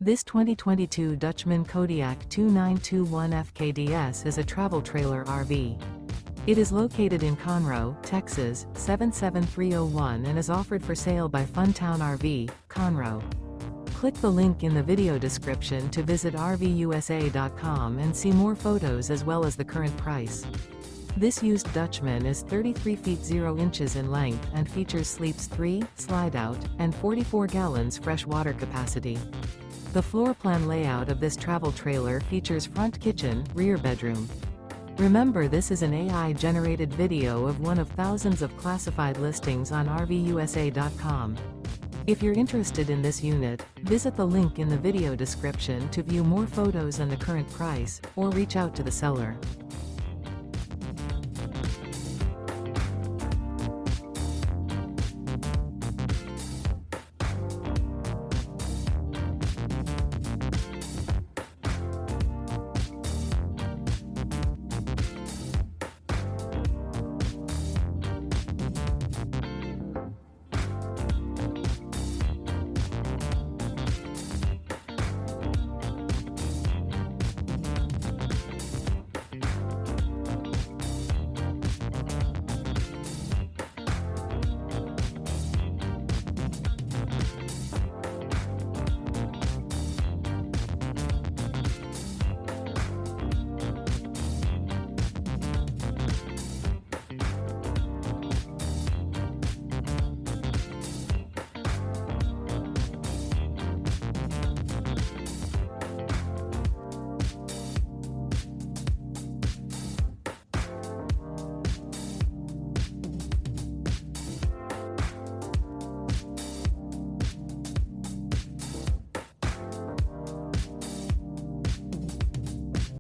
This 2022 Dutchmen Kodiak 2921 FKDS is a travel trailer RV. It is located in Conroe, Texas, 77301 and is offered for sale by Funtown RV, Conroe. Click the link in the video description to visit RVUSA.com and see more photos as well as the current price. This used Dutchman is 33 feet 0 inches in length and features sleeps 3, Slideout, and 44 gallons fresh water capacity. The floor plan layout of this travel trailer features front kitchen, rear bedroom. Remember, this is an AI-generated video of one of thousands of classified listings on RVUSA.com. If you're interested in this unit, visit the link in the video description to view more photos and the current price, or reach out to the seller.